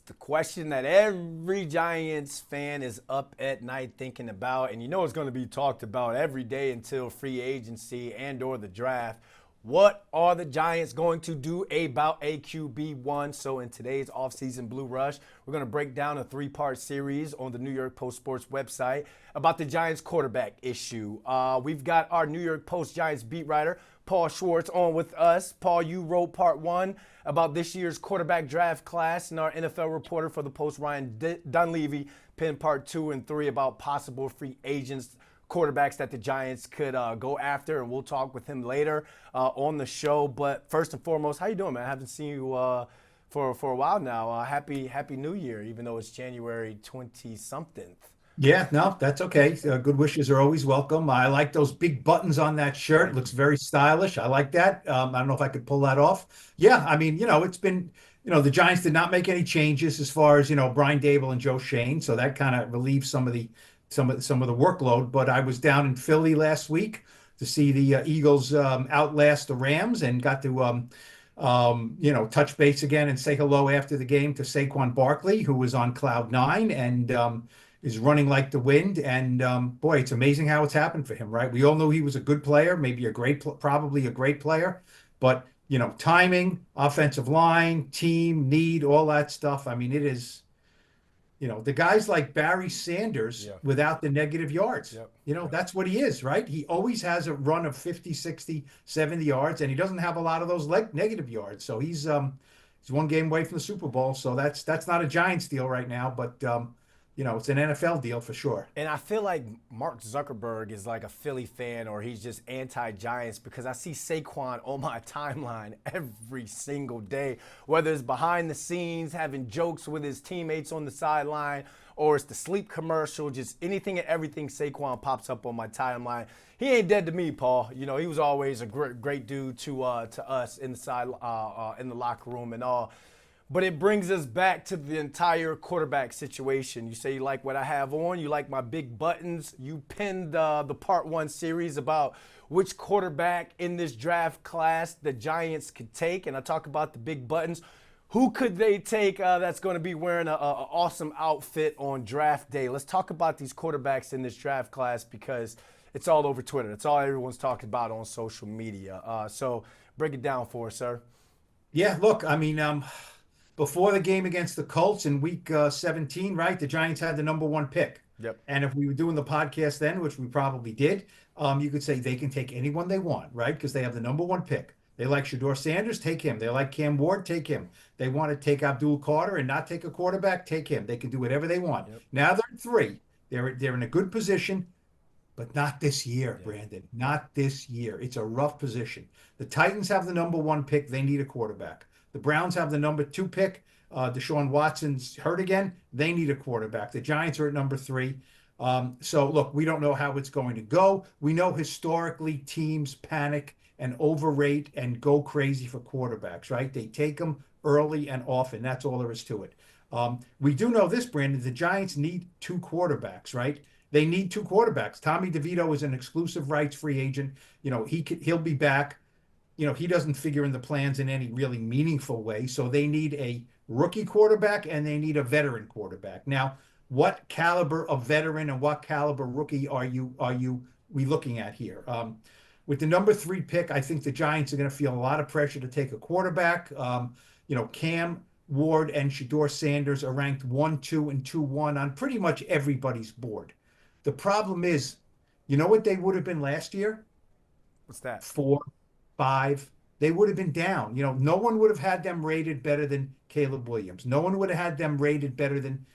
The question that every Giants fan is up at night thinking about, and you know it's going to be talked about every day until free agency and or the draft. What are the Giants going to do about AQB1? So in today's offseason Blue Rush, we're going to break down a three-part series on the New York Post Sports website about the Giants quarterback issue. We've got our New York Post Giants beat writer, Paul Schwartz, on with us. Paul, you wrote part one about this year's quarterback draft class, and our NFL reporter for the Post, Ryan Dunleavy, penned part two and three about possible free agents, quarterbacks that the Giants could go after, and we'll talk with him later on the show. But first and foremost, how you doing, man? I haven't seen you for a while now. Happy New Year, even though it's January 20-something. Yeah, no, that's okay. Good wishes are always welcome. I like those big buttons on that shirt. It Thank looks you. very stylish. I like that. I don't know if I could pull that off. Yeah, I mean, it's been, the Giants did not make any changes as far as, Brian Dable and Joe Shane, so that kind of relieves some of the workload. But I was down in Philly last week to see the Eagles outlast the Rams and got to touch base again and say hello after the game to Saquon Barkley, who was on cloud nine and is running like the wind. And boy, it's amazing how it's happened for him, right? We all knew he was a good player, maybe probably a great player, but timing, offensive line, team, need, all that stuff. I mean, it is, the guys like Barry Sanders Yeah. without the negative yards. Yep. That's what he is, right? He always has a run of 50, 60, 70 yards, and he doesn't have a lot of those negative yards. So he's one game away from the Super Bowl. So that's not a Giants deal right now, but it's an NFL deal for sure. And I feel like Mark Zuckerberg is like a Philly fan, or he's just anti-Giants, because I see Saquon on my timeline every single day, whether it's behind the scenes, having jokes with his teammates on the sideline, or it's the sleep commercial, just anything and everything Saquon pops up on my timeline. He ain't dead to me, Paul. He was always a great dude to us inside in the locker room and all. But it brings us back to the entire quarterback situation. You say you like what I have on, you like my big buttons. You pinned the part one series about which quarterback in this draft class the Giants could take, and I talk about the big buttons. Who could they take that's going to be wearing an awesome outfit on draft day? Let's talk about these quarterbacks in this draft class, because it's all over Twitter. It's all everyone's talking about on social media. So break it down for us, sir. Yeah, look, I mean, before the game against the Colts in week 17, right? The Giants had the number one pick. Yep. And if we were doing the podcast then, which we probably did, you could say they can take anyone they want, right? Because they have the number one pick. They like Shador Sanders, take him. They like Cam Ward, take him. They want to take Abdul Carter and not take a quarterback, take him. They can do whatever they want. Yep. Now they're at three. They're in a good position, but not this year, Yeah. Brandon. Not this year. It's a rough position. The Titans have the number one pick. They need a quarterback. The Browns have the number two pick. Deshaun Watson's hurt again. They need a quarterback. The Giants are at number three. So, look, we don't know how it's going to go. We know historically teams panic and overrate and go crazy for quarterbacks, right? They take them early and often. That's all there is to it. We do know this, Brandon. The Giants need two quarterbacks, right? They need two quarterbacks. Tommy DeVito is an exclusive rights free agent. He'll be back. He doesn't figure in the plans in any really meaningful way. So they need a rookie quarterback and they need a veteran quarterback. Now, what caliber of veteran and what caliber rookie are we looking at here? With the number three pick, I think the Giants are going to feel a lot of pressure to take a quarterback. Cam Ward and Shador Sanders are ranked 1, 2, and 2-1 on pretty much everybody's board. The problem is, you know what they would have been last year? What's that? 4, 5. They would have been down. No one would have had them rated better than Caleb Williams. No one would have had them rated better than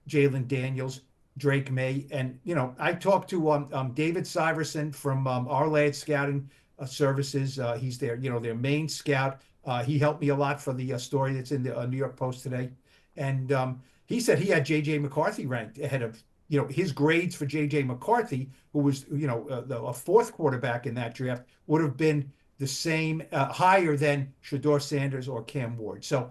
Jalen Daniels, Drake May. And, I talked to David Syverson from Our Lad Scouting Services. He's their main scout. He helped me a lot for the story that's in the New York Post today. And he said he had J.J. McCarthy ranked ahead of, his grades for J.J. McCarthy, who was, a fourth quarterback in that draft, would have been the same, higher than Shador Sanders or Cam Ward. So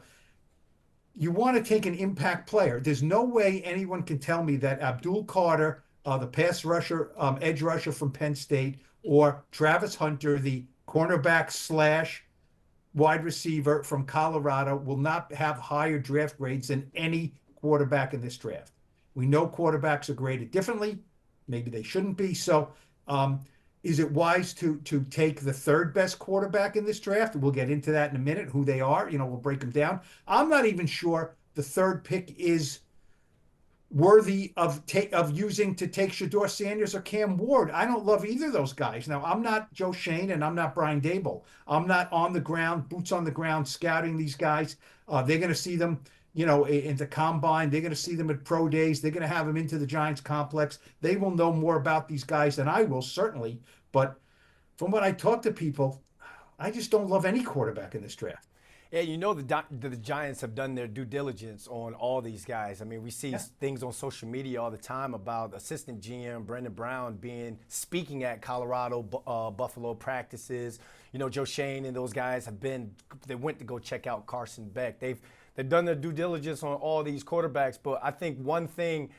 you want to take an impact player. There's no way anyone can tell me that Abdul Carter, the pass rusher, edge rusher from Penn State, or Travis Hunter, the cornerback slash wide receiver from Colorado will not have higher draft grades than any quarterback in this draft. We know quarterbacks are graded differently. Maybe they shouldn't be. So, is it wise to take the third best quarterback in this draft? We'll get into that in a minute, who they are. We'll break them down. I'm not even sure the third pick is worthy of using to take Shedeur Sanders or Cam Ward. I don't love either of those guys. Now, I'm not Joe Schoen and I'm not Brian Daboll. I'm not on the ground, boots on the ground, scouting these guys. They're going to see them, in the combine. They're going to see them at pro days. They're going to have them into the Giants complex. They will know more about these guys than I will, certainly. But from what I talk to people, I just don't love any quarterback in this draft. Yeah, the Giants have done their due diligence on all these guys. I mean, we see things on social media all the time about assistant GM Brendan Brown speaking at Colorado, Buffalo practices. Joe Schoen and those guys they went to go check out Carson Beck. They've done their due diligence on all these quarterbacks. But I think one thing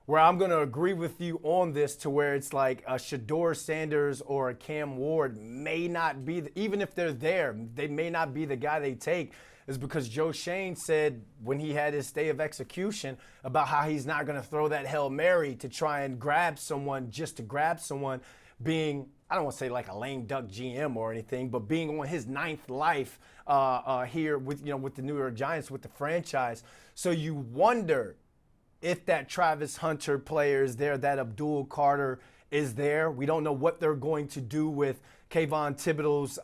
where I'm going to agree with you on this, to where it's like a Shedeur Sanders or a Cam Ward may not be, even if they're there, they may not be the guy they take, is because Joe Schoen said when he had his stay of execution about how he's not going to throw that Hail Mary to try and grab someone just to grab someone, being, I don't want to say like a lame duck GM or anything, but being on his ninth life here with the New York Giants, with the franchise. So you wonder if that Travis Hunter player is there, that Abdul Carter is there. We don't know what they're going to do with Kayvon Thibodeau's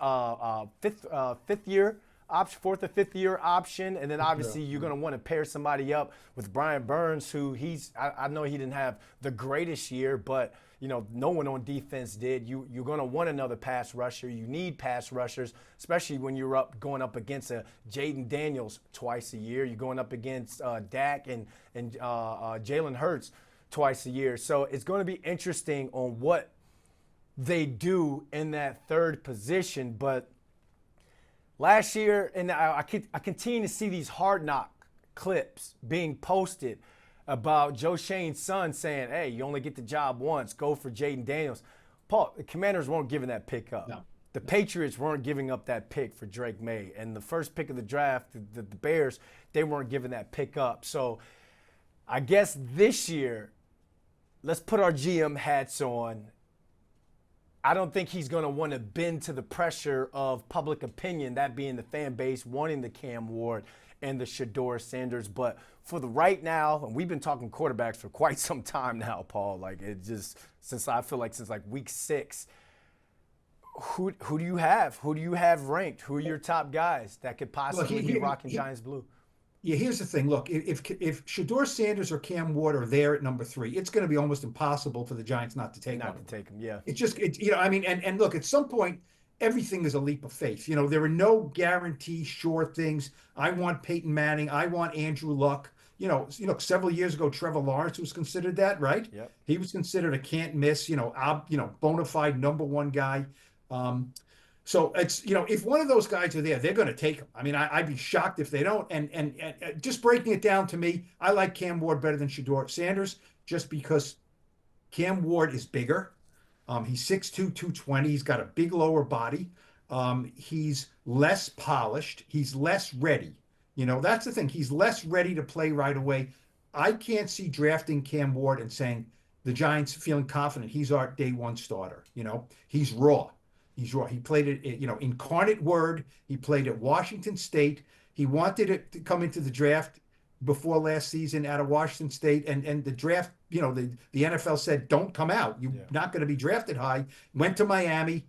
fourth or fifth year option. And then obviously you're going to want to pair somebody up with Brian Burns, who I know he didn't have the greatest year, but no one on defense did. You're going to want another pass rusher. You need pass rushers, especially when you're going up against a Jaden Daniels twice a year. You're going up against Dak and Jalen Hurts twice a year. So it's going to be interesting on what they do in that third position. But last year, and I continue to see these Hard Knock clips being posted about Joe Schoen's son saying, hey, you only get the job once, go for Jaden Daniels. Paul, the Commanders weren't giving that pick up. No. The Patriots weren't giving up that pick for Drake May. And the first pick of the draft, the Bears, they weren't giving that pick up. So I guess this year, let's put our GM hats on. I don't think he's going to want to bend to the pressure of public opinion, that being the fan base wanting the Cam Ward and the Shedeur Sanders. But for the right now, and we've been talking quarterbacks for quite some time now, Paul, since week 6, who do you have? Who do you have ranked? Who are your top guys that could possibly be rocking Giants blue? Yeah, here's the thing. Look, if Shedeur Sanders or Cam Ward are there at number 3, it's going to be almost impossible for the Giants not to take them. Yeah. And look, at some point, everything is a leap of faith. There are no guarantee sure things. I want Peyton Manning. I want Andrew Luck. Several years ago, Trevor Lawrence was considered that, right? Yep. He was considered a can't miss, bona fide number 1 guy. So it's, if one of those guys are there, they're going to take him. I mean, I'd be shocked if they don't. And just breaking it down to me, I like Cam Ward better than Shedeur Sanders, just because Cam Ward is bigger. He's 6'2", 220. He's got a big lower body. He's less polished. He's less ready. That's the thing. He's less ready to play right away. I can't see drafting Cam Ward and saying the Giants feeling confident he's our day 1 starter. He's raw. He's raw. He played it, incarnate word. He played at Washington State. He wanted it to come into the draft before last season out of Washington State, and the draft, the NFL said, don't come out. You're not going to be drafted high. Went to Miami,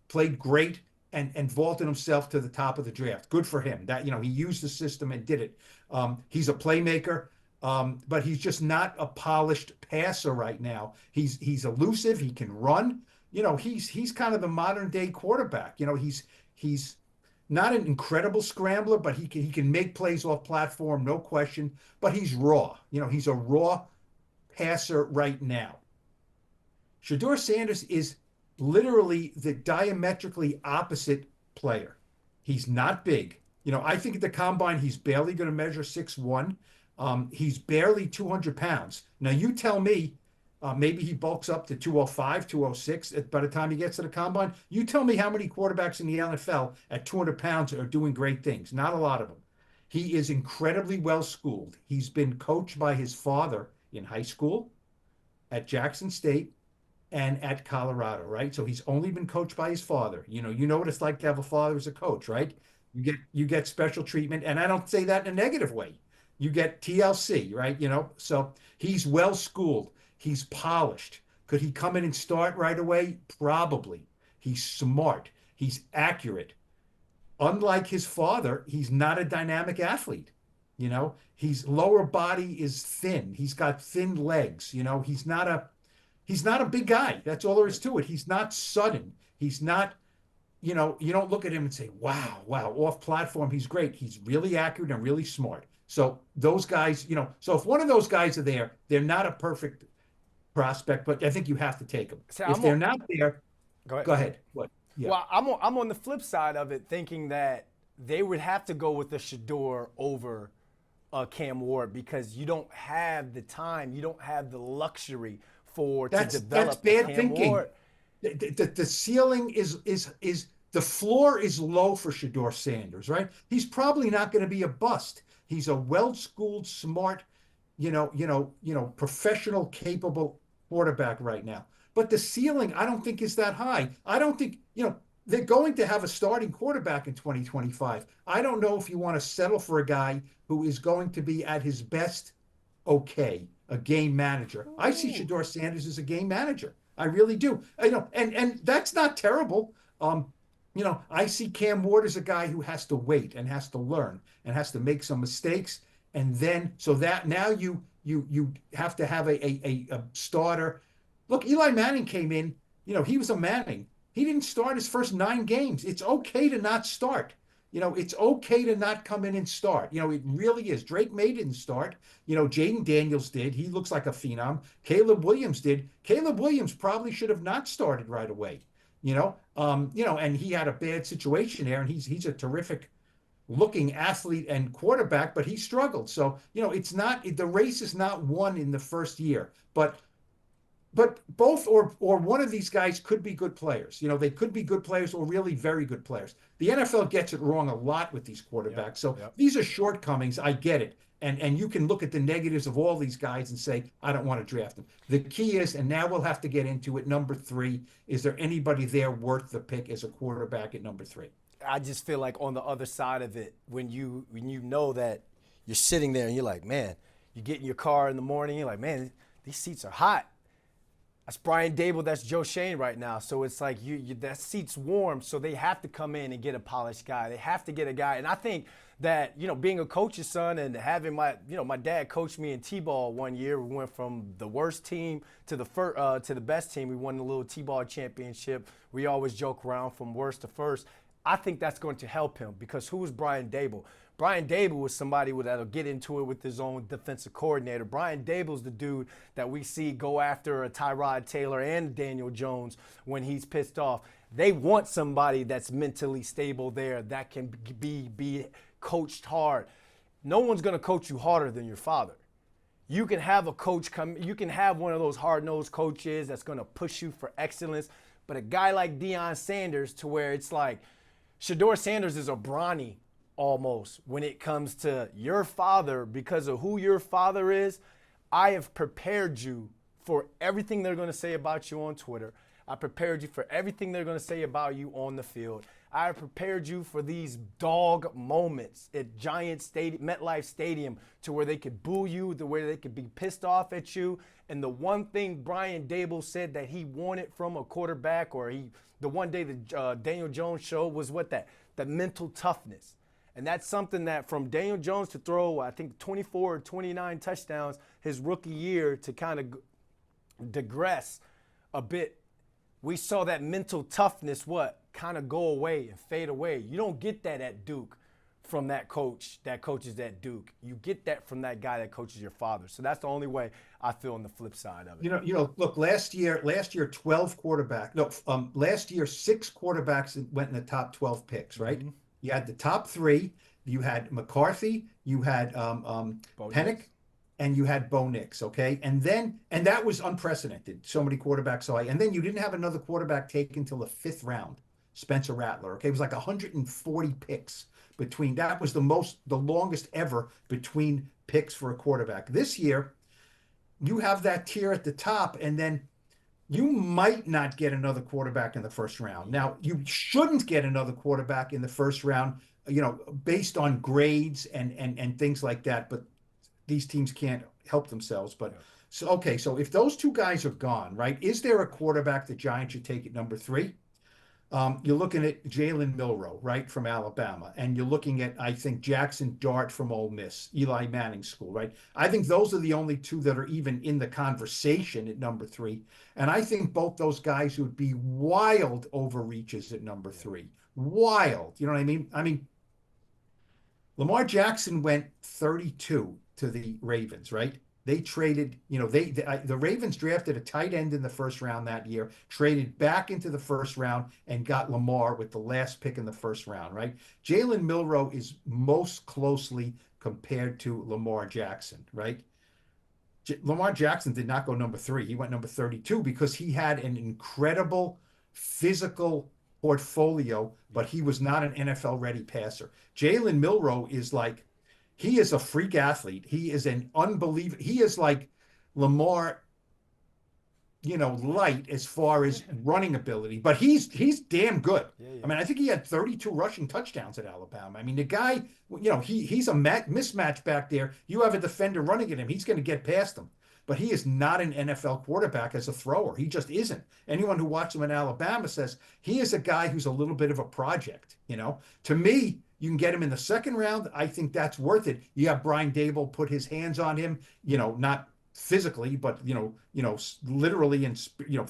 played great, and vaulted himself to the top of the draft. Good for him. That he used the system and did it. He's a playmaker, but he's just not a polished passer right now. He's elusive. He can run. He's kind of the modern day quarterback. He's not an incredible scrambler, but he can make plays off platform, no question. But he's raw. He's a raw passer right now. Shedeur Sanders is literally the diametrically opposite player. He's not big. I think at the combine he's barely going to measure 6'1". He's barely 200 pounds. Now you tell me Maybe he bulks up to 205, 206 by the time he gets to the combine. You tell me how many quarterbacks in the NFL at 200 pounds are doing great things. Not a lot of them. He is incredibly well schooled. He's been coached by his father in high school, at Jackson State, and at Colorado, right? So he's only been coached by his father. You know what it's like to have a father as a coach, right? You get special treatment, and I don't say that in a negative way. You get TLC, right? So he's well schooled. He's polished. Could he come in and start right away? Probably. He's smart. He's accurate. Unlike his father, he's not a dynamic athlete. His lower body is thin. He's got thin legs. He's not a big guy. That's all there is to it. He's not sudden. He's not, you don't look at him and say, wow, off platform, he's great. He's really accurate and really smart. So those guys, so if one of those guys are there, they're not a perfect prospect, but I think you have to take them. See, If they're not there, Go ahead. go ahead. What? Yeah. Well, I'm on the flip side of it, thinking that they would have to go with the Shador over Cam Ward because you don't have the time, you don't have the luxury to develop That's bad Cam thinking. Ward. The ceiling is the floor is low for Shador Sanders, right? He's probably not going to be a bust. He's a well-schooled, smart, professional, capable quarterback right now. But the ceiling, I don't think is that high. I don't think, they're going to have a starting quarterback in 2025. I don't know if you want to settle for a guy who is going to be at his best, okay, a game manager. I see Shador Sanders as a game manager. I really do. And that's not terrible. I see Cam Ward as a guy who has to wait and has to learn and has to make some mistakes. And then, so that now you have to have a starter. Look, Eli Manning came in, he was a Manning. He didn't start his first 9 games. It's okay to not start. It's okay to not come in and start. It really is. Drake May didn't start. Jaden Daniels did. He looks like a phenom. Caleb Williams did. Caleb Williams probably should have not started right away. And he had a bad situation there, and he's a terrific looking athlete and quarterback, but he struggled. So, it's not, the race is not won in the first year, but both or one of these guys could be good players. They could be good players or really very good players. The NFL gets it wrong a lot with these quarterbacks. So these are shortcomings. I get it. And you can look at the negatives of all these guys and say, I don't want to draft them. The key is, and now we'll have to get into it, number 3, is there anybody there worth the pick as a quarterback at number 3? I just feel like on the other side of it, when you know that you're sitting there and you're like, man, you get in your car in the morning, you're like, man, these seats are hot. That's Brian Dable, that's Joe Shane right now. So it's like that seat's warm, so they have to come in and get a polished guy. They have to get a guy. And I think that, being a coach's son and having my dad coach me in T-ball one year, we went from the worst team to the best team. We won the little T-ball championship. We always joke around from worst to first. I think that's going to help him because who was Brian Dable? Brian Dable was somebody that'll get into it with his own defensive coordinator. Brian Dable's the dude that we see go after a Tyrod Taylor and Daniel Jones when he's pissed off. They want somebody that's mentally stable there that can be coached hard. No one's going to coach you harder than your father. You can have a coach you can have one of those hard-nosed coaches that's going to push you for excellence, but a guy like Deion Sanders, to where it's like Shador Sanders is a Bronny almost when it comes to your father, because of who your father is. I have prepared you for everything they're going to say about you on Twitter. I prepared you for everything they're going to say about you on the field. I have prepared you for these dog moments at Giant Stadium, MetLife Stadium, to where they could boo you, to where they could be pissed off at you. And the one thing Brian Dable said that he wanted from a quarterback, or the one day the Daniel Jones showed, was the mental toughness. And that's something that from Daniel Jones to throw, I think, 24 or 29 touchdowns his rookie year to kind of digress a bit, we saw that mental toughness kind of go away and fade away. You don't get that at Duke from that coach that coaches at Duke. You get that from that guy that coaches your father. So that's the only way I feel on the flip side of it. Look, last year 12 quarterbacks. No, last year 6 quarterbacks went in the top 12 picks, right? Mm-hmm. You had the top 3. You had McCarthy, you had Pennick, and you had Bo Nix, okay? And that was unprecedented. So many quarterbacks so high. And then you didn't have another quarterback taken until the fifth round, Spencer Rattler, okay? It was like 140 picks between. That was the longest ever between picks for a quarterback. This year, you have that tier at the top, and then you might not get another quarterback in the first round. Now, you shouldn't get another quarterback in the first round, based on grades and things like that. But these teams can't help themselves. But so okay, so if those two guys are gone, right? Is there a quarterback the Giants should take at number three? You're looking at Jalen Milroe, right, from Alabama, and you're looking at, I think, Jackson Dart from Ole Miss, Eli Manning school, right? I think those are the only two that are even in the conversation at number three. And I think both those guys would be wild overreaches at number three. Wild. You know what I mean? I mean, Lamar Jackson went 32 to the Ravens, right? They traded, the Ravens drafted a tight end in the first round that year, traded back into the first round, and got Lamar with the last pick in the first round, right? Jalen Milroe is most closely compared to Lamar Jackson, right? Lamar Jackson did not go number three. He went number 32 because he had an incredible physical portfolio, but he was not an NFL ready passer. Jalen Milroe is like, he is a freak athlete. He is an unbelievable. He is like Lamar, light as far as running ability, but he's damn good. Yeah. I mean, I think he had 32 rushing touchdowns at Alabama. I mean, the guy, he's a mismatch back there. You have a defender running at him, he's going to get past him. But he is not an NFL quarterback as a thrower. He just isn't. Anyone who watched him in Alabama says he is a guy who's a little bit of a project. To me, you can get him in the second round. I think that's worth it. You have Brian Dable put his hands on him, not physically, but literally and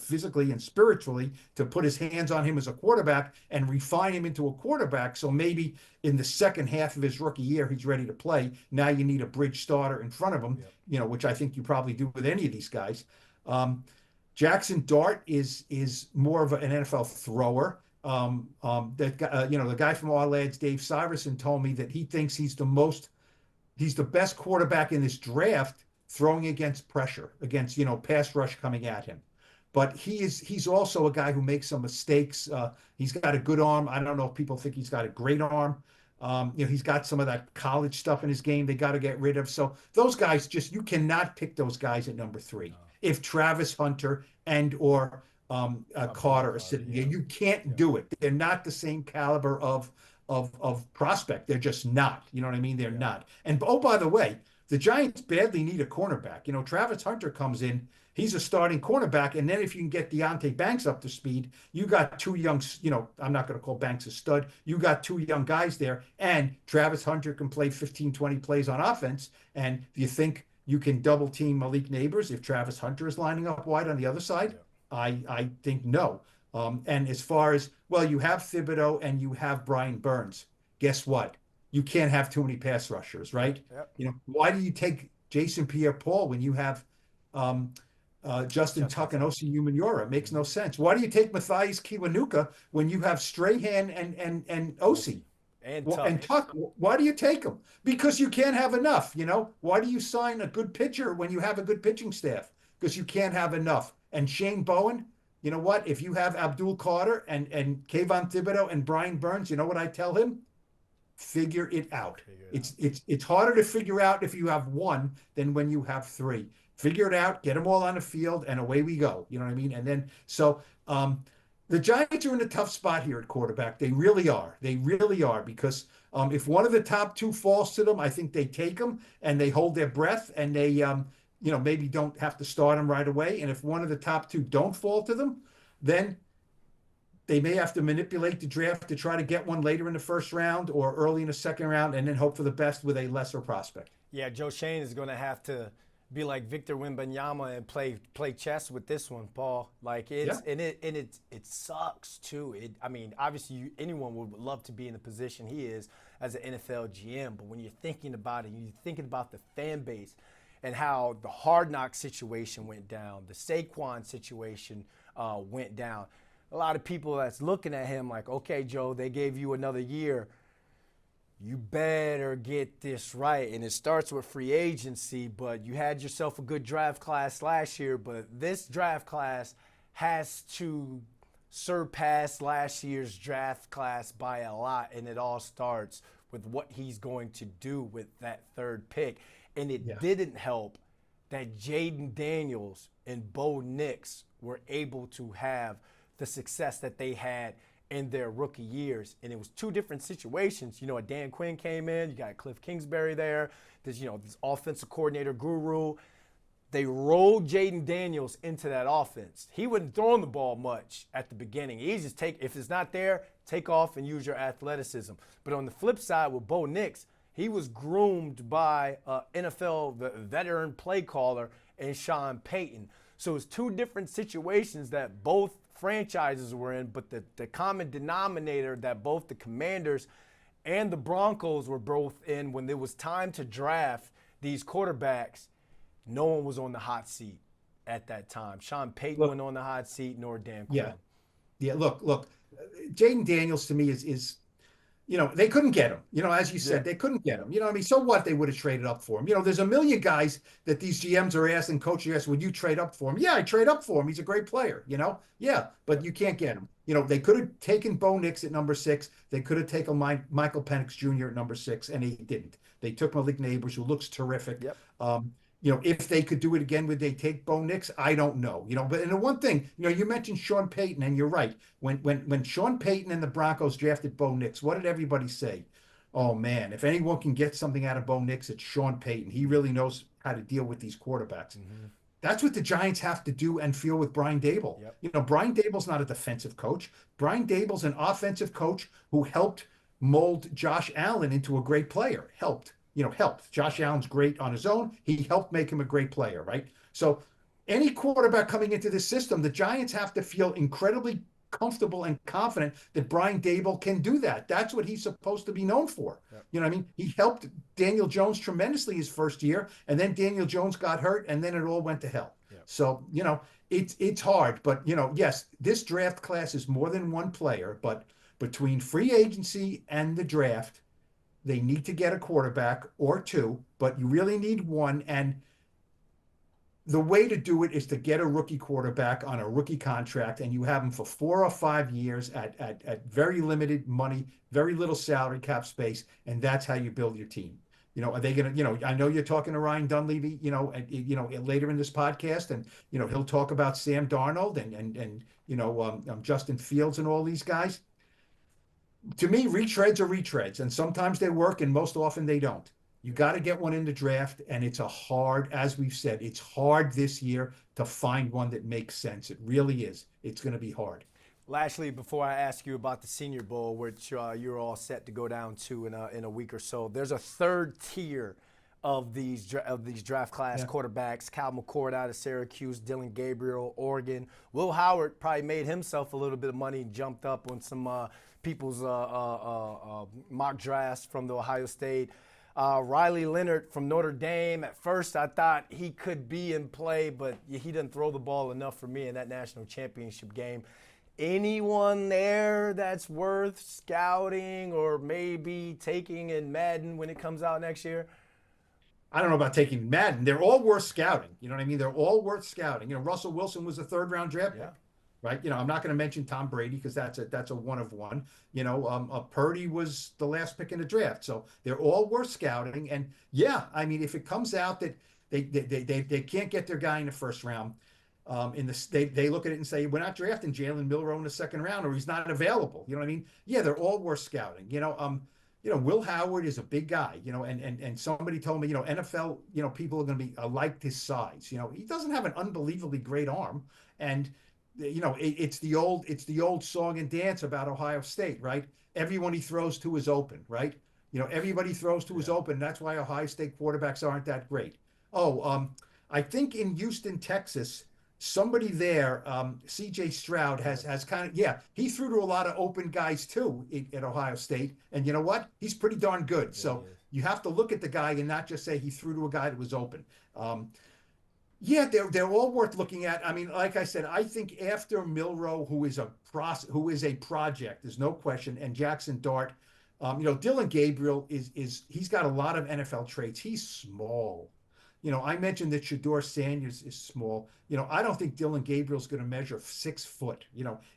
physically and spiritually, to put his hands on him as a quarterback and refine him into a quarterback. So maybe in the second half of his rookie year, he's ready to play. Now you need a bridge starter in front of him, which I think you probably do with any of these guys. Jackson Dart is more of an NFL thrower. The guy from Our Lads, Dave Syverson, told me that he thinks he's the best quarterback in this draft, throwing against pressure, against pass rush coming at him. But he's also a guy who makes some mistakes. He's got a good arm. I don't know if people think he's got a great arm. He's got some of that college stuff in his game they got to get rid of. So those guys, you cannot pick those guys at number three. No. If Travis Hunter or Carter are sitting here, you can't do it. They're not the same caliber of prospect. They're just not. You know what I mean? They're not. And oh, by the way, the Giants badly need a cornerback. Travis Hunter comes in. He's a starting cornerback. And then if you can get Deonte Banks up to speed, you got two young, I'm not going to call Banks a stud. You got two young guys there. And Travis Hunter can play 15, 20 plays on offense. And do you think you can double team Malik Neighbors if Travis Hunter is lining up wide on the other side? Yeah. I think no. And as far as, you have Thibodeau and you have Brian Burns. Guess what? You can't have too many pass rushers, right? Yep. Why do you take Jason Pierre-Paul when you have Justin Tuck and Osi Umenyiora? It makes no sense. Why do you take Matthias Kiwanuka when you have Strahan and Osi? And Tuck, why do you take them? Because you can't have enough, Why do you sign a good pitcher when you have a good pitching staff? Because you can't have enough. And Shane Bowen, you know what? If you have Abdul Carter and Kayvon Thibodeau and Brian Burns, you know what I tell him? Figure it out. It's harder to figure out if you have one than when you have three. Figure it out, get them all on the field, and away we go. You know what I mean? And then, the Giants are in a tough spot here at quarterback. They really are. They really are, because if one of the top two falls to them, I think they take them and they hold their breath, and they, maybe don't have to start them right away. And if one of the top two don't fall to them, then they may have to manipulate the draft to try to get one later in the first round or early in the second round, and then hope for the best with a lesser prospect. Yeah, Joe Schoen is going to have to be like Victor Wembanyama and play chess with this one, Paul. Like it sucks too. Obviously anyone would love to be in the position he is as an NFL GM, but when you're thinking about it, you're thinking about the fan base and how the Hard Knock situation went down, the Saquon situation went down. A lot of people that's looking at him like, okay, Joe, they gave you another year. you better get this right. And it starts with free agency, but you had yourself a good draft class last year, but this draft class has to surpass last year's draft class by a lot. And it all starts with what he's going to do with that third pick. And it Yeah. didn't help that Jaden Daniels and Bo Nix were able to have the success that they had in their rookie years. And it was two different situations. You know, a Dan Quinn came in, you got Cliff Kingsbury there, there's, you know, this offensive coordinator guru. They rolled Jaden Daniels into that offense. He wasn't throwing the ball much at the beginning. He just if it's not there, take off and use your athleticism. But on the flip side with Bo Nix, he was groomed by NFL veteran play caller and Sean Payton. So it's two different situations that both franchises were in, but the common denominator that both the Commanders and the Broncos were both in when it was time to draft these quarterbacks, no one was on the hot seat at that time. Sean Payton wasn't on the hot seat, nor Dan Quinn. Yeah. Yeah. Look, Jaden Daniels to me is you know, they couldn't get him. You know, as you said, they couldn't get him. You know, I mean, so what? They would have traded up for him. You know, there's a million guys that these GMs are asking, coaches ask, would you trade up for him? Yeah, I trade up for him. He's a great player, you know? Yeah, but you can't get him. You know, they could have taken Bo Nix at number 6. They could have taken Michael Penix Jr. at number 6, and they didn't. They took Malik Neighbors, who looks terrific. Yep. You know, if they could do it again, would they take Bo Nix? I don't know. You know, but and the one thing, you know, you mentioned Sean Payton, and you're right. When Sean Payton and the Broncos drafted Bo Nix, what did everybody say? Oh man, if anyone can get something out of Bo Nix, it's Sean Payton. He really knows how to deal with these quarterbacks. Mm-hmm. That's what the Giants have to do and feel with Brian Daboll. Yep. You know, Brian Daboll's not a defensive coach. Brian Daboll's an offensive coach who helped mold Josh Allen into a great player. Helped. Josh Allen's great on his own. He helped make him a great player, right? So any quarterback coming into this system, the Giants have to feel incredibly comfortable and confident that Brian Daboll can do that. That's what he's supposed to be known for. Yep. You know what I mean? He helped Daniel Jones tremendously his first year, and then Daniel Jones got hurt, and then it all went to hell. Yep. So, you know, it's hard. But, you know, yes, this draft class is more than one player, but between free agency and the draft, they need to get a quarterback or two, but you really need one. And the way to do it is to get a rookie quarterback on a rookie contract, and you have him for 4 or 5 years at very limited money, very little salary cap space, and that's how you build your team. You know, are they going to, you know, I know you're talking to Ryan Dunleavy, you know, later in this podcast, and, you know, he'll talk about Sam Darnold and you know, Justin Fields and all these guys. To me, retreads are retreads, and sometimes they work, and most often they don't. You got to get one in the draft, and it's as we've said, it's hard this year to find one that makes sense. It really is. It's going to be hard. Lastly, before I ask you about the Senior Bowl, which you're all set to go down to in a week or so, there's a third tier of these draft class quarterbacks. Cal McCord out of Syracuse, Dylan Gabriel, Oregon. Will Howard probably made himself a little bit of money, jumped up on some people's mock drafts from the Ohio State. Riley Leonard from Notre Dame. At first, I thought he could be in play, but he didn't throw the ball enough for me in that national championship game. Anyone there that's worth scouting or maybe taking in Madden when it comes out next year? I don't know about taking Madden. They're all worth scouting. You know what I mean? They're all worth scouting. You know, Russell Wilson was a 3rd-round draft pick. Right. You know, I'm not going to mention Tom Brady because that's a one of one. You know, Purdy was the last pick in the draft. So they're all worth scouting. And yeah, I mean, if it comes out that they can't get their guy in the 1st round, they look at it and say, we're not drafting Jalen Milroe in the 2nd round, or he's not available. You know what I mean? Yeah, they're all worth scouting. You know, Will Howard is a big guy, you know, and somebody told me, you know, NFL, you know, people are going to be like his size. You know, he doesn't have an unbelievably great arm, and you know, it's the old song and dance about Ohio State, right? Everyone he throws to is open, right? You know, everybody throws to is open. That's why Ohio State quarterbacks aren't that great. I think in Houston, Texas, somebody there, C.J. Stroud has kind of, he threw to a lot of open guys too at Ohio State. And you know what? He's pretty darn good. So you have to look at the guy and not just say he threw to a guy that was open. Yeah, they're all worth looking at. I mean, like I said, I think after Milroe, who is a project, there's no question, and Jackson Dart, Dylan Gabriel he's got a lot of NFL traits. He's small. I mentioned that Shador Sanders is small. I don't think Dylan Gabriel's going to measure 6 foot.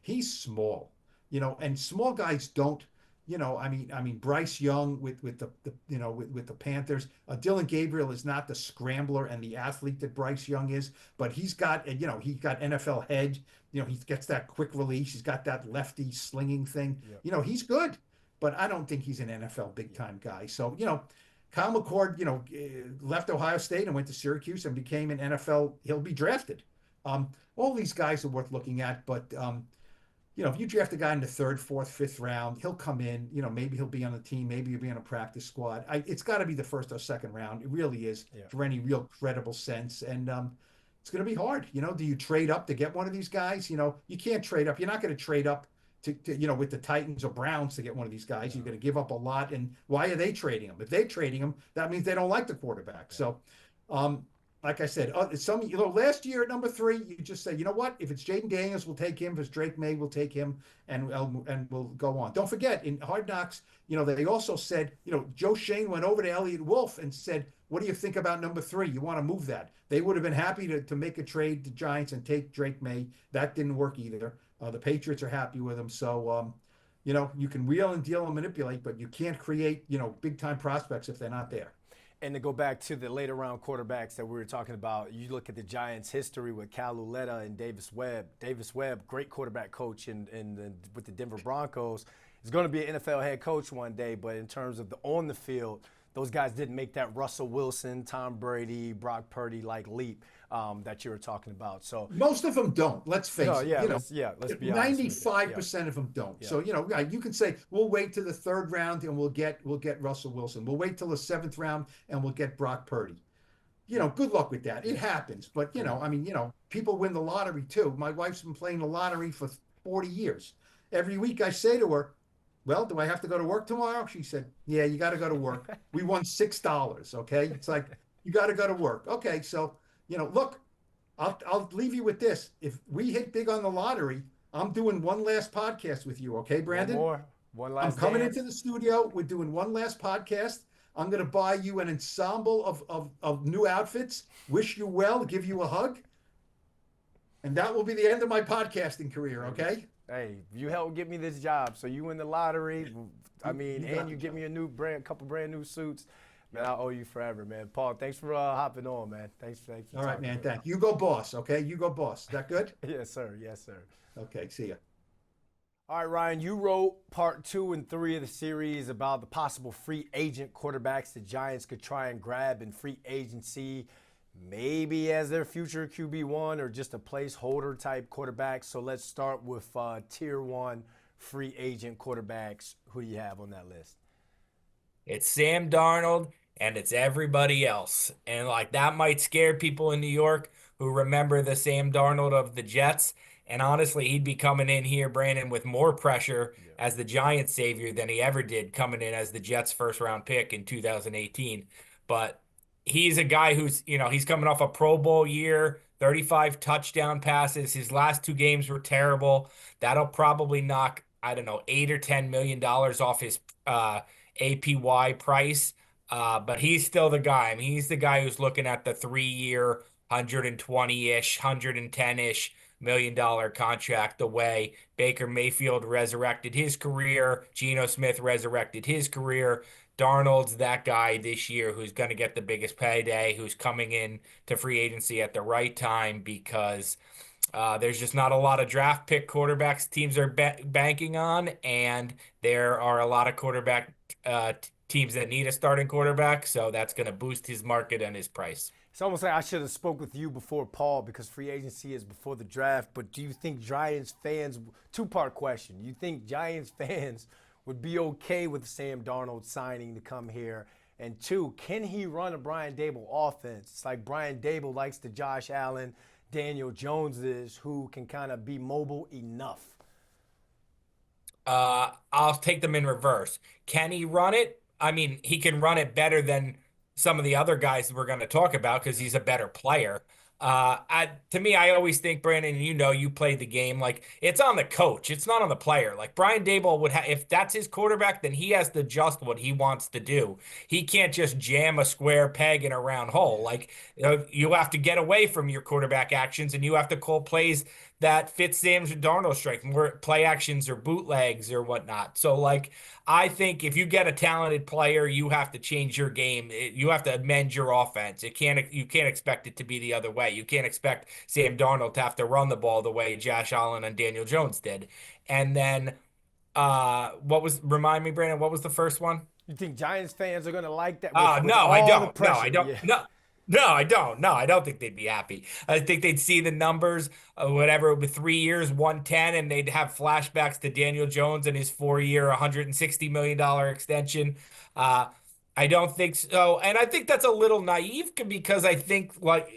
He's small. And small guys don't. I mean, Bryce Young with the Panthers. Dylan Gabriel is not the scrambler and the athlete that Bryce Young is, but he's got NFL head. He gets that quick release. He's got that lefty slinging thing. Yep. He's good, but I don't think he's an NFL big time guy. So Kyle McCord, left Ohio State and went to Syracuse and became an NFL. He'll be drafted. All these guys are worth looking at, but if you draft a guy in the third, fourth, fifth round, he'll come in. Maybe he'll be on the team. Maybe he'll be on a practice squad. It's got to be the first or second round. It really is for any real credible sense. And it's going to be hard. Do you trade up to get one of these guys? You can't trade up. You're not going to trade up to with the Titans or Browns to get one of these guys. You're going to give up a lot. And why are they trading them? If they're trading them, that means they don't like the quarterback. So, like I said, last year at number 3, you just say, you know what? If it's Jaden Daniels, we'll take him. If it's Drake May, we'll take him, and we'll go on. Don't forget, in Hard Knocks, they also said, Joe Shane went over to Elliott Wolf and said, what do you think about number 3? You want to move that? They would have been happy to make a trade to Giants and take Drake May. That didn't work either. The Patriots are happy with him. So, you can wheel and deal and manipulate, but you can't create, big time prospects if they're not there. And to go back to the later round quarterbacks that we were talking about, you look at the Giants' history with Cal Uleta and Davis Webb. Davis Webb, great quarterback coach with the Denver Broncos, is going to be an NFL head coach one day. But in terms of on the field, those guys didn't make that Russell Wilson, Tom Brady, Brock Purdy like leap that you were talking about. So most of them don't. Let's face it. Let's be honest. 95% of them don't. Yeah. So you can say we'll wait to the 3rd round and we'll get Russell Wilson. We'll wait till the 7th round and we'll get Brock Purdy. Good luck with that. It happens. But people win the lottery too. My wife's been playing the lottery for 40 years. Every week I say to her, well, do I have to go to work tomorrow? She said, yeah, you got to go to work. We won $6. Okay. It's like, you got to go to work. Okay. So, look, I'll leave you with this. If we hit big on the lottery, I'm doing one last podcast with you. Okay, Brandon? One last I'm coming dance. into the studio. We're doing one last podcast. I'm going to buy you an ensemble of new outfits, wish you well, give you a hug. And that will be the end of my podcasting career. Okay. Hey, you helped get me this job, so you win the lottery. You give me a couple brand new suits. Man, I owe you forever, man. Paul, thanks for hopping on, man. Thanks for all right, man. Thank you. You go boss, okay? You go boss. Is that good? Yes, sir. Yes, sir. Okay, see ya. All right, Ryan, you wrote part 2 and 3 of the series about the possible free agent quarterbacks the Giants could try and grab in free agency, maybe as their future QB1 or just a placeholder type quarterback. So let's start with tier 1 free agent quarterbacks. Who do you have on that list? It's Sam Darnold and it's everybody else. And that might scare people in New York who remember the Sam Darnold of the Jets. And honestly, he'd be coming in here, Brandon, with more pressure as the Giants savior than he ever did coming in as the Jets' first-round pick in 2018. But he's a guy who's, he's coming off a Pro Bowl year, 35 touchdown passes. His last 2 games were terrible. That'll probably knock, I don't know, $8 or $10 million off his APY price. But he's still the guy. I mean, he's the guy who's looking at the 3-year, 120-ish, 110-ish million-dollar contract the way Baker Mayfield resurrected his career, Geno Smith resurrected his career. Darnold's that guy this year who's going to get the biggest payday, who's coming in to free agency at the right time because there's just not a lot of draft pick quarterbacks teams are banking on, and there are a lot of quarterback teams that need a starting quarterback, so that's going to boost his market and his price. It's almost like I should have spoke with you before Paul because free agency is before the draft, but do you think Giants fans, 2-part question, you think Giants fans would be okay with Sam Darnold signing to come here? And 2, can he run a Brian Daboll offense? It's like Brian Daboll likes the Josh Allen, Daniel Joneses, who can kind of be mobile enough. I'll take them in reverse. Can he run it? I mean, he can run it better than some of the other guys that we're going to talk about because he's a better player. To me, I always think, Brandon, you played the game. Like, it's on the coach. It's not on the player. Like, Brian Daboll would have, if that's his quarterback, then he has to adjust what he wants to do. He can't just jam a square peg in a round hole. Yeah. Like, you have to get away from your quarterback actions, and you have to call plays that fit Sam Darnold's strength, where play actions or bootlegs or whatnot. So, like, I think if you get a talented player, you have to change your game. You have to amend your offense. You can't expect it to be the other way. You can't expect Sam Darnold to have to run the ball the way Josh Allen and Daniel Jones did. And then remind me, Brandon, what was the first one? You think Giants fans are gonna like that with No, I all the don't. No, I pressure? don't. Yeah. No, I don't. No, I don't think they'd be happy. I think they'd see the numbers, whatever, with 3 years, 110, and they'd have flashbacks to Daniel Jones and his 4 year, $160 million extension. Uh, I don't think so. And I think that's a little naive because I think like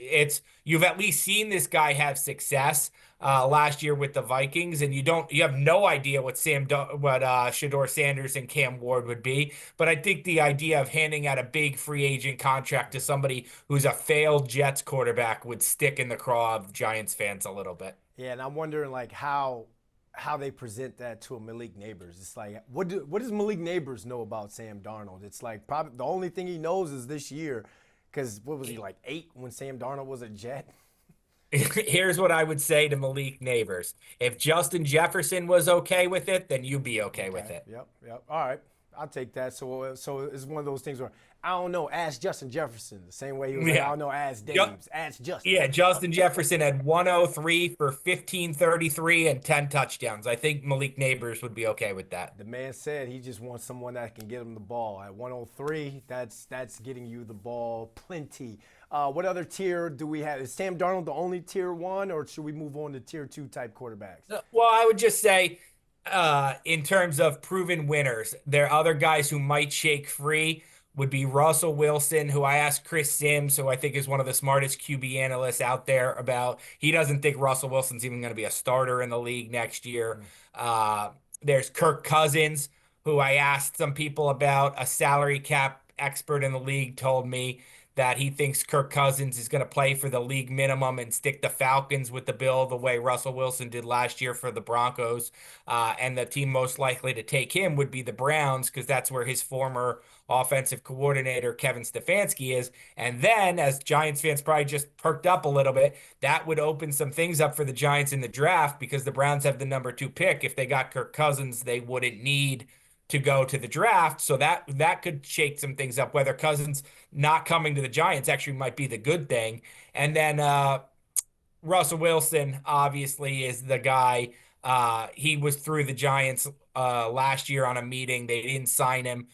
you've at least seen this guy have success last year with the Vikings, and you have no idea what Shador Sanders and Cam Ward would be. But I think the idea of handing out a big free agent contract to somebody who's a failed Jets quarterback would stick in the craw of Giants fans a little bit. Yeah, and I'm wondering like how they present that to a Malik Neighbors. It's like what does Malik Neighbors know about Sam Darnold? It's like probably the only thing he knows is this year, because what was he like 8 when Sam Darnold was a Jet? Here's what I would say to Malik Neighbors. If Justin Jefferson was okay with it, then you'd be okay with Okay. it. Yep. Yep. All right. I'll take that. So it's one of those things where I don't know. Ask Justin Jefferson the same way he was like I Yeah. don't know. Ask Ju- Dave's. Ask Justin. Yeah, Justin Jefferson had 103 for 1533 and 10 touchdowns. I think Malik Neighbors would be okay with that. The man said he just wants someone that can get him the ball. At 103, that's getting you the ball plenty. What other tier do we have? Is Sam Darnold the only tier 1, or should we move on to tier 2 type quarterbacks? Well, I would just say, in terms of proven winners, there are other guys who might shake free. Would be Russell Wilson, who I asked Chris Sims, who I think is one of the smartest QB analysts out there, about. He doesn't think Russell Wilson's even going to be a starter in the league next year. There's Kirk Cousins, who I asked some people about. A salary cap expert in the league told me that he thinks Kirk Cousins is going to play for the league minimum and stick the Falcons with the bill the way Russell Wilson did last year for the Broncos. And the team most likely to take him would be the Browns, because that's where his former offensive coordinator Kevin Stefanski is. And then, as Giants fans probably just perked up a little bit, that would open some things up for the Giants in the draft, because the Browns have the number 2 pick. If they got Kirk Cousins, they wouldn't need to go to the draft. So that could shake some things up. Whether Cousins not coming to the Giants actually might be the good thing. And then Russell Wilson obviously is the guy. He was through the Giants last year on a meeting. They didn't sign him.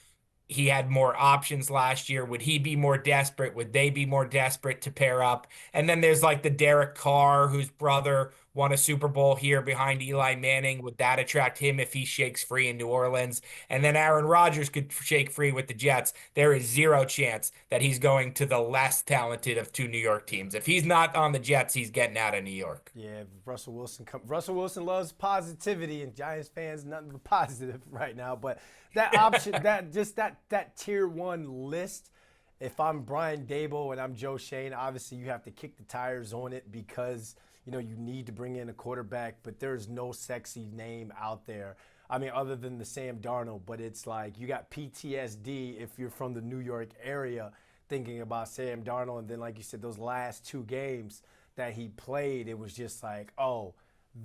He had more options last year. Would he be more desperate? Would they be more desperate to pair up? And then there's like the Derek Carr, whose brother won a Super Bowl here behind Eli Manning. Would that attract him if he shakes free in New Orleans? And then Aaron Rodgers could shake free with the Jets. There is zero chance that he's going to the less talented of 2 New York teams. If he's not on the Jets, he's getting out of New York. Yeah, Russell Wilson loves positivity, and Giants fans nothing but positive right now. But that option, that tier 1 list. If I'm Brian Daboll and I'm Joe Shane, obviously you have to kick the tires on it, because you need to bring in a quarterback. But there's no sexy name out there. I mean, other than the Sam Darnold. But it's like you got PTSD if you're from the New York area thinking about Sam Darnold. And then, like you said, those last 2 games that he played, it was just like, oh,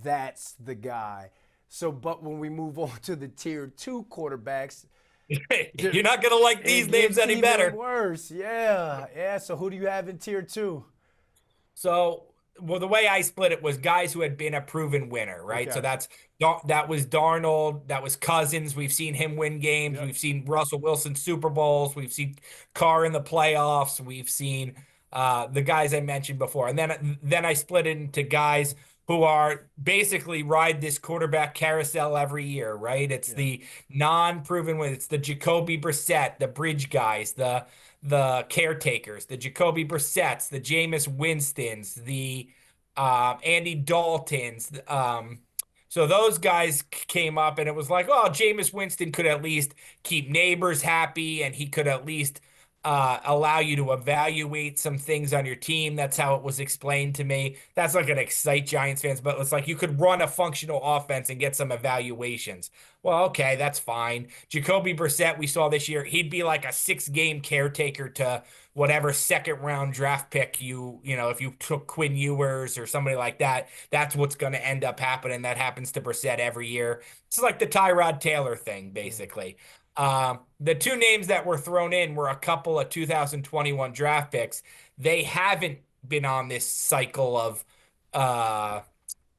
that's the guy. So, but when we move on to the tier 2 quarterbacks, You're not going to like these it names gets any even better. worse. Yeah. So who do you have in tier 2? So, well, the way I split it was guys who had been a proven winner, right? Okay. So that was Darnold, that was Cousins. We've seen him win games. Yep. We've seen Russell Wilson Super Bowls. We've seen Carr in the playoffs. We've seen the guys I mentioned before, and then I split it into guys who are basically ride this quarterback carousel every year, right? It's the non-proven win. It's the Jacoby Brissett, the bridge guys, the caretakers, the Jacoby Brissetts, the Jameis Winstons, the Andy Daltons. So those guys came up, and it was like, oh, Jameis Winston could at least keep neighbors happy, and he could at least allow you to evaluate some things on your team. That's how it was explained to me. That's not going to excite Giants fans, but it's like you could run a functional offense and get some evaluations. Well, okay, that's fine. Jacoby Brissett, we saw this year, he'd be like a 6-game caretaker to whatever second round draft pick if you took Quinn Ewers or somebody like that, that's what's going to end up happening. That happens to Brissett every year. It's like the Tyrod Taylor thing, basically. The two names that were thrown in were a couple of 2021 draft picks. They haven't been on this cycle of uh,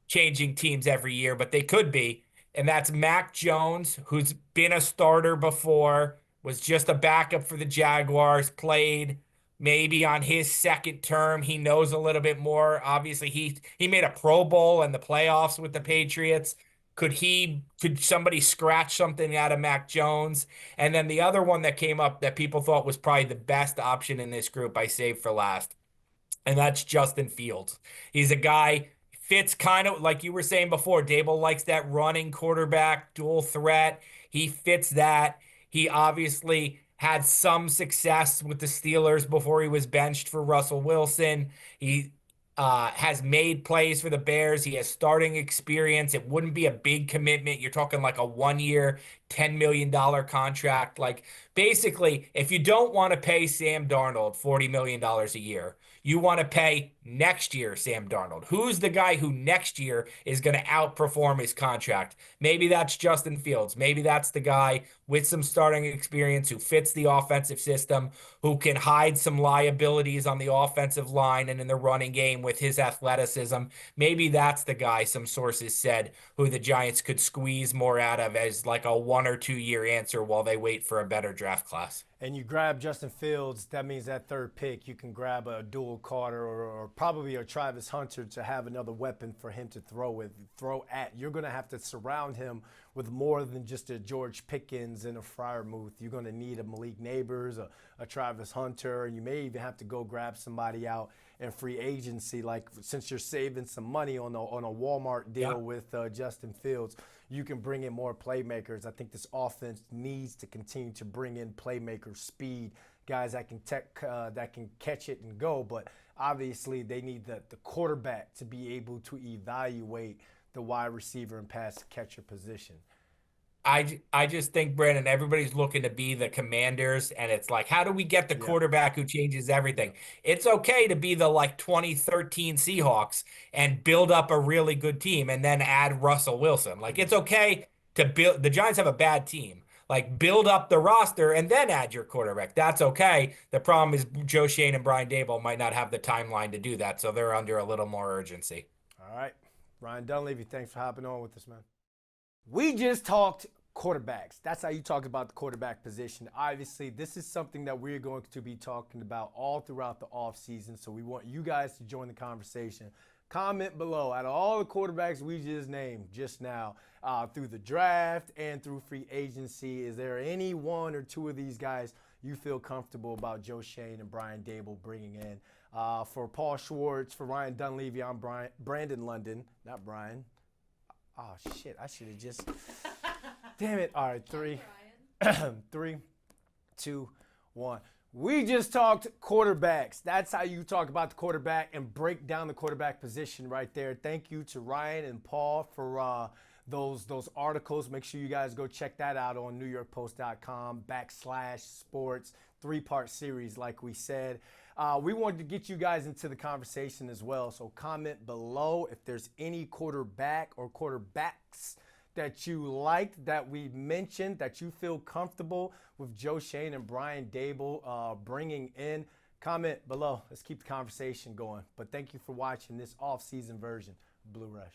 changing teams every year, but they could be. And that's Mac Jones, who's been a starter before, was just a backup for the Jaguars, played maybe on his second term. He knows a little bit more. Obviously, he made a Pro Bowl in the playoffs with the Patriots. Could somebody scratch something out of Mac Jones? And then the other one that came up that people thought was probably the best option in this group, I saved for last, and that's Justin Fields. He's a guy, fits kind of like you were saying before. Dable likes that running quarterback, dual threat. He fits that. He obviously had some success with the Steelers before he was benched for Russell Wilson. He has made plays for the Bears. He has starting experience. It wouldn't be a big commitment. You're talking like a 1-year, $10 million contract. Like basically, if you don't want to pay Sam Darnold $40 million a year, you want to pay next year Sam Darnold. Who's the guy who next year is going to outperform his contract? Maybe that's Justin Fields. Maybe that's the guy with some starting experience who fits the offensive system, who can hide some liabilities on the offensive line and in the running game with his athleticism. Maybe that's the guy, some sources said, who the Giants could squeeze more out of as like a 1 or 2 year answer while they wait for a better draft class. And you grab Justin Fields, that means that third pick, you can grab a dual Carter or probably a Travis Hunter to have another weapon for him to throw at. You're going to have to surround him with more than just a George Pickens and a Freiermuth. You're going to need a Malik Neighbors, a Travis Hunter, and you may even have to go grab somebody out in free agency. Like since you're saving some money on a Walmart deal with Justin Fields, you can bring in more playmakers. I think this offense needs to continue to bring in playmakers, speed, guys that can catch it and go. But obviously, they need the quarterback to be able to evaluate the wide receiver and pass catcher position. I just think, Brandon, everybody's looking to be the Commanders, and it's like, how do we get the quarterback who changes everything? It's okay to be the like 2013 Seahawks and build up a really good team and then add Russell Wilson. Like it's okay to build. The Giants have a bad team. Like build up the roster and then add your quarterback. That's okay. The problem is Joe Schoen and Brian Daboll might not have the timeline to do that, so they're under a little more urgency. All right. Ryan Dunleavy, thanks for hopping on with us, man. We just talked quarterbacks. That's how you talk about the quarterback position. Obviously, this is something that we're going to be talking about all throughout the offseason, so we want you guys to join the conversation. Comment below, out of all the quarterbacks we just named just now, through the draft and through free agency, is there any one or two of these guys you feel comfortable about Joe Schoen and Brian Daboll bringing in? For Paul Schwartz, for Ryan Dunleavy, I'm Brandon London, not Brian. Oh, shit, I should have just... Damn it. All right, 3, 2, 1. We just talked quarterbacks. That's how you talk about the quarterback and break down the quarterback position right there. Thank you to Ryan and Paul for those articles. Make sure you guys go check that out on NewYorkPost.com/sports. 3-part series, like we said. We wanted to get you guys into the conversation as well. So comment below if there's any quarterback or quarterbacks that you liked, that we mentioned, that you feel comfortable with Joe Schoen and Brian Daboll bringing in. Comment below. Let's keep the conversation going. But thank you for watching this off-season version of Blue Rush.